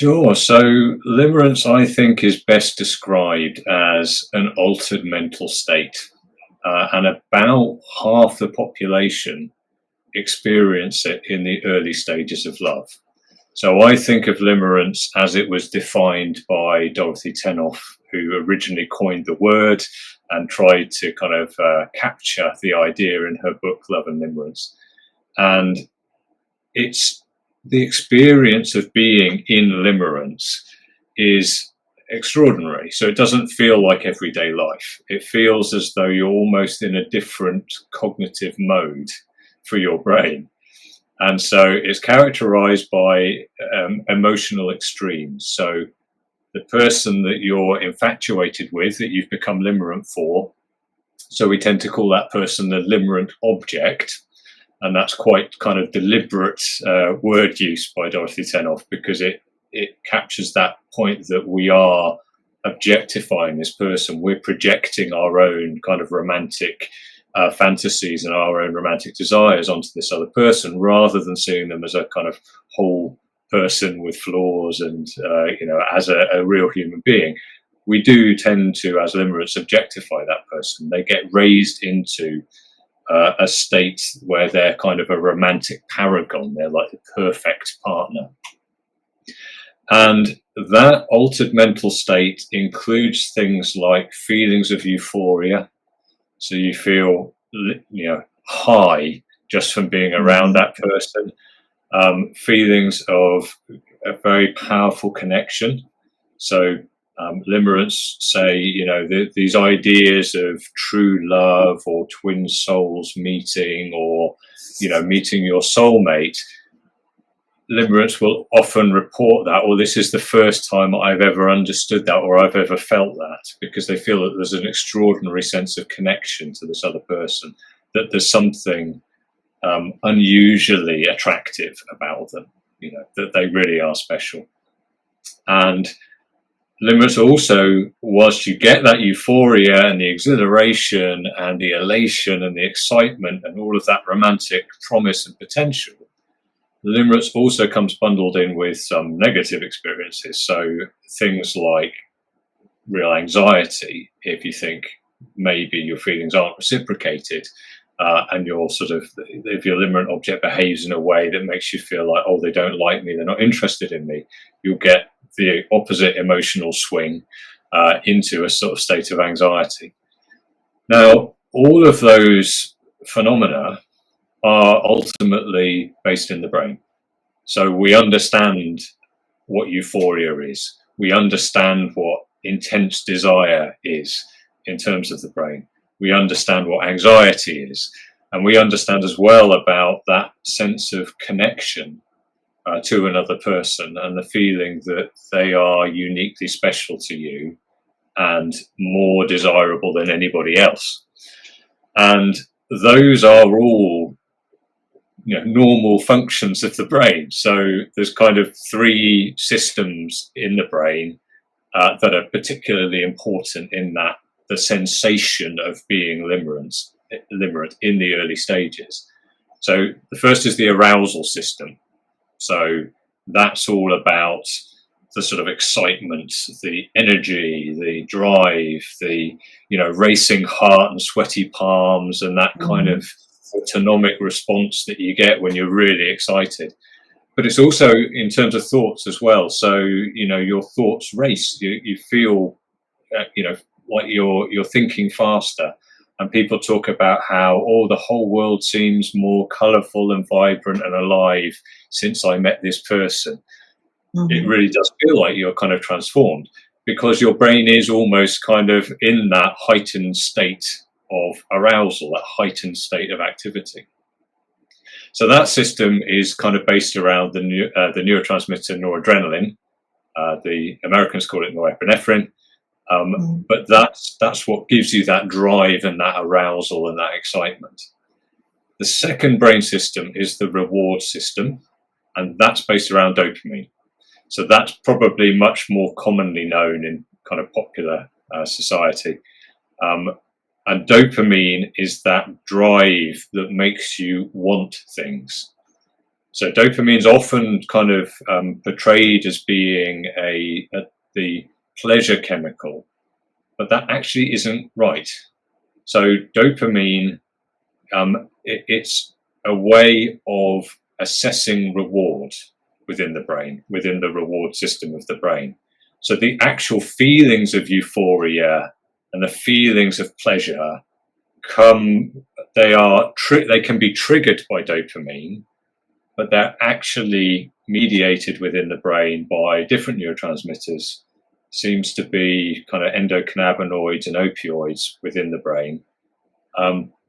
Sure. So limerence, I think, is best described as an altered mental state, and about half the population experience it in the early stages of love. So I think of limerence as it was defined by Dorothy Tenoff, who originally coined the word and tried to kind of capture the idea in her book Love and Limerence. And it's the experience of being in limerence is extraordinary. So it doesn't feel like everyday life. It feels as though you're almost in a different cognitive mode for your brain. And so it's characterized by emotional extremes. So the person that you're infatuated with, that you've become limerent for, so we tend to call that person the limerent object. And that's quite kind of deliberate word use by Dorothy Tenoff, because it captures that point that we are objectifying this person. We're projecting our own kind of romantic fantasies and our own romantic desires onto this other person, rather than seeing them as a kind of whole person with flaws and as a real human being. We do tend to, as limerents, objectify that person. They get raised into a state where they're kind of a romantic paragon. They're like the perfect partner. And that altered mental state includes things like feelings of euphoria. So you feel, high just from being around that person. Feelings of a very powerful connection. So limerents say, these ideas of true love or twin souls meeting, or, meeting your soulmate. Limerents will often report that, or this is the first time I've ever understood that, or I've ever felt that, because they feel that there's an extraordinary sense of connection to this other person, that there's something unusually attractive about them, that they really are special. And limerence also, whilst you get that euphoria and the exhilaration and the elation and the excitement and all of that romantic promise and potential, limerence also comes bundled in with some negative experiences. So things like real anxiety, if you think maybe your feelings aren't reciprocated, and if your limerent object behaves in a way that makes you feel like, oh, they don't like me, they're not interested in me, you'll get the opposite emotional swing into a sort of state of anxiety. Now, all of those phenomena are ultimately based in the brain. So we understand what euphoria is. We understand what intense desire is in terms of the brain. We understand what anxiety is. And we understand as well about that sense of connection to another person, and the feeling that they are uniquely special to you and more desirable than anybody else. And those are all normal functions of the brain. So there's kind of three systems in the brain that are particularly important in that the sensation of being limerent in the early stages. So the first is the arousal system. So that's all about the sort of excitement, the energy, the drive, the racing heart and sweaty palms, and that kind of autonomic response that you get when you're really excited. But it's also in terms of thoughts as well. So your thoughts race. You feel like you're thinking faster. And people talk about how, the whole world seems more colourful and vibrant and alive since I met this person. It really does feel like you're kind of transformed, because your brain is almost kind of in that heightened state of arousal, that heightened state of activity. So that system is kind of based around the neurotransmitter noradrenaline. The Americans call it norepinephrine. But that's what gives you that drive and that arousal and that excitement. The second brain system is the reward system, and that's based around dopamine. So that's probably much more commonly known in kind of popular society. And dopamine is that drive that makes you want things. So dopamine's often kind of portrayed as being the pleasure chemical, but that actually isn't right. So dopamine, it's a way of assessing reward within the brain, within the reward system of the brain. So the actual feelings of euphoria and the feelings of pleasure they can be triggered by dopamine, but they're actually mediated within the brain by different neurotransmitters. Seems to be kind of endocannabinoids and opioids within the brain.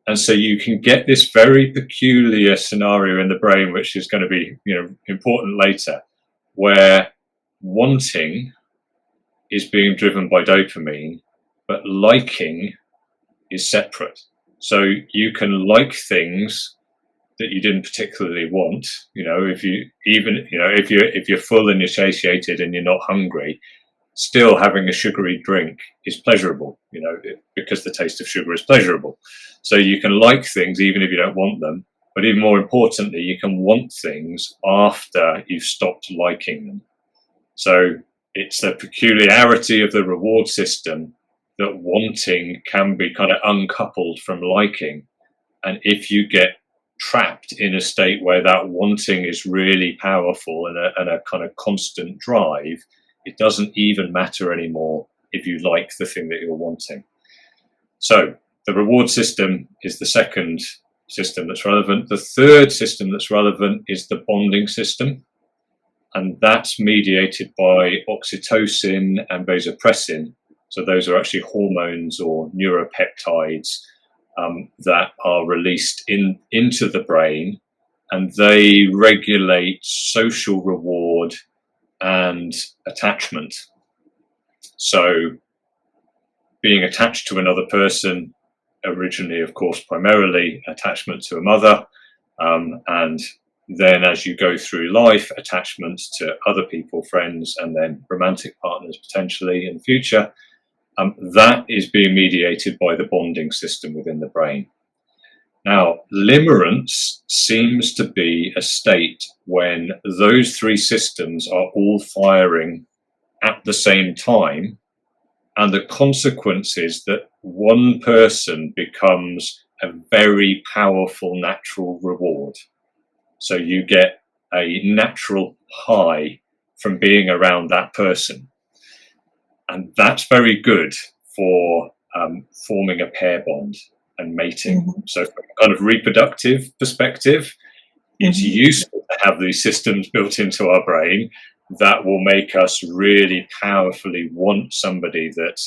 And so you can get this very peculiar scenario in the brain, which is going to be, important later, where wanting is being driven by dopamine, but liking is separate. So you can like things that you didn't particularly want. If you're full and you're satiated and you're not hungry, still having a sugary drink is pleasurable, because the taste of sugar is pleasurable. So you can like things even if you don't want them, but even more importantly, you can want things after you've stopped liking them. So it's the peculiarity of the reward system that wanting can be kind of uncoupled from liking. And if you get trapped in a state where that wanting is really powerful and a kind of constant drive, it doesn't even matter anymore if you like the thing that you're wanting. So the reward system is the second system that's relevant. The third system that's relevant is the bonding system. And that's mediated by oxytocin and vasopressin. So those are actually hormones or neuropeptides that are released into the brain, and they regulate social reward and attachment. So being attached to another person, originally, of course, primarily attachment to a mother, and then as you go through life, attachment to other people, friends, and then romantic partners potentially in the future, that is being mediated by the bonding system within the brain. Now, limerence seems to be a state when those three systems are all firing at the same time, and the consequence is that one person becomes a very powerful natural reward. So you get a natural high from being around that person. And that's very good for forming a pair bond and mating. Mm-hmm. So from a kind of reproductive perspective, it's useful to have these systems built into our brain that will make us really powerfully want somebody that,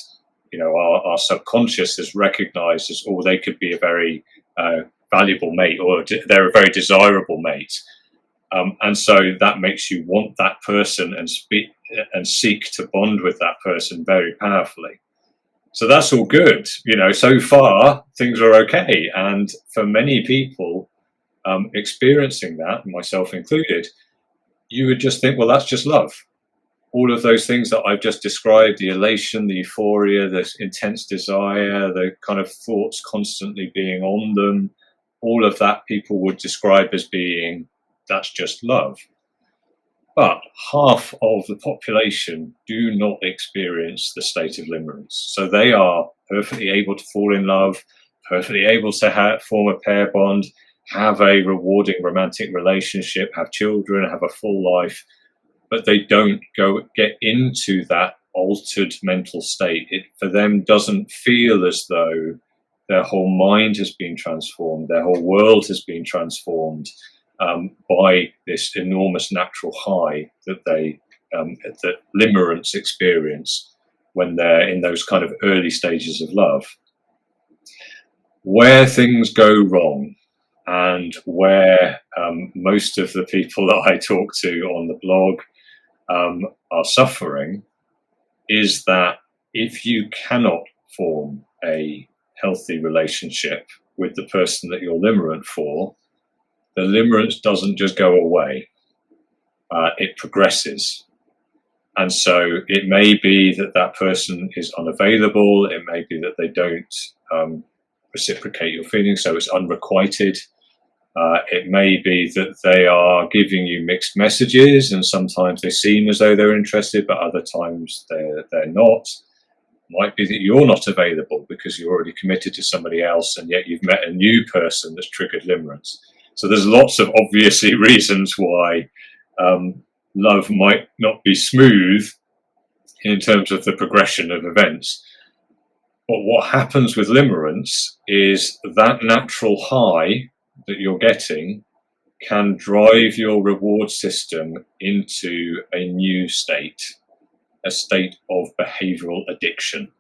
our subconscious has recognized as, they could be a very valuable mate, or they're a very desirable mate. And so that makes you want that person and seek to bond with that person very powerfully. So that's all good. So far things are okay. And for many people experiencing that, myself included, you would just think, well, that's just love. All of those things that I've just described, the elation, the euphoria, the intense desire, the kind of thoughts constantly being on them, all of that people would describe as being, that's just love. But half of the population do not experience the state of limerence. So they are perfectly able to fall in love, perfectly able to form a pair bond, have a rewarding romantic relationship, have children, have a full life, but they don't get into that altered mental state. It, for them, doesn't feel as though their whole mind has been transformed, their whole world has been transformed by this enormous natural high that that limerence experience when they're in those kind of early stages of love. Where things go wrong, and where most of the people that I talk to on the blog are suffering, is that if you cannot form a healthy relationship with the person that you're limerent for, the limerence doesn't just go away, it progresses. And so it may be that that person is unavailable, it may be that they don't reciprocate your feelings, so it's unrequited. It may be that they are giving you mixed messages, and sometimes they seem as though they're interested, but other times they're not. Might be that you're not available because you're already committed to somebody else, and yet you've met a new person that's triggered limerence. So there's lots of obviously reasons why love might not be smooth in terms of the progression of events. But what happens with limerence is that natural high that you're getting can drive your reward system into a new state, a state of behavioral addiction.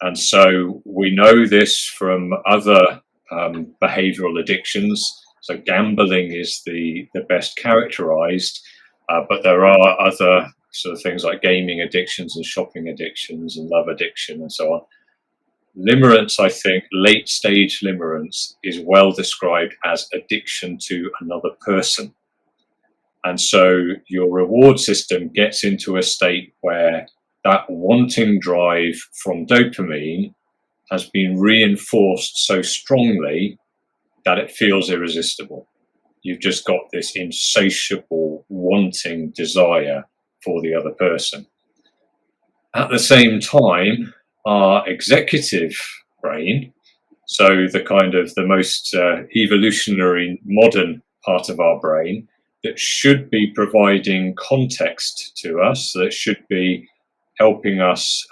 And so we know this from other behavioral addictions. So gambling is the best characterized, but there are other sort of things like gaming addictions and shopping addictions and love addiction and so on. Limerence, I think, late stage limerence is well described as addiction to another person. And so your reward system gets into a state where that wanting drive from dopamine has been reinforced so strongly that it feels irresistible. You've just got this insatiable wanting desire for the other person. At the same time, our executive brain, so the kind of the most evolutionary modern part of our brain that should be providing context to us, that should be helping us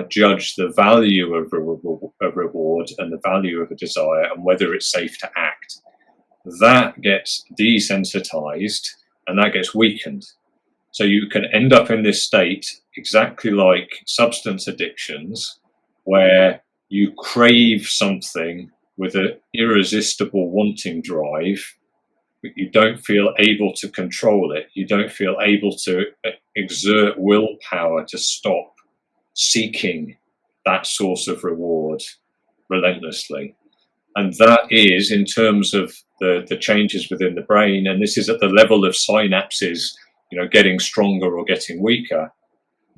judge the value of a reward and the value of a desire and whether it's safe to act, that gets desensitized and that gets weakened. So you can end up in this state exactly like substance addictions, where you crave something with an irresistible wanting drive, but you don't feel able to control it. You don't feel able to exert willpower to stop seeking that source of reward relentlessly. And that is, in terms of the changes within the brain, and this is at the level of synapses, getting stronger or getting weaker,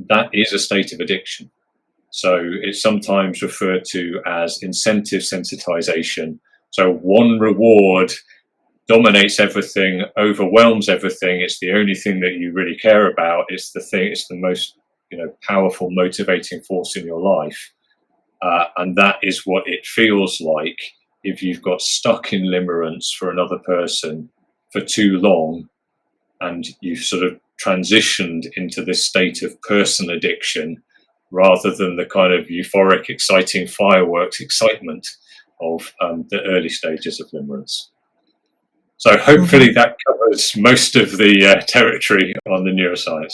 that is a state of addiction. So it's sometimes referred to as incentive sensitization. So one reward dominates everything, overwhelms everything. It's the only thing that you really care about. It's the most, powerful motivating force in your life. And that is what it feels like if you've got stuck in limerence for another person for too long, and you've sort of transitioned into this state of person addiction rather than the kind of euphoric, exciting fireworks excitement of the early stages of limerence. So hopefully that covers most of the territory on the neuroscience.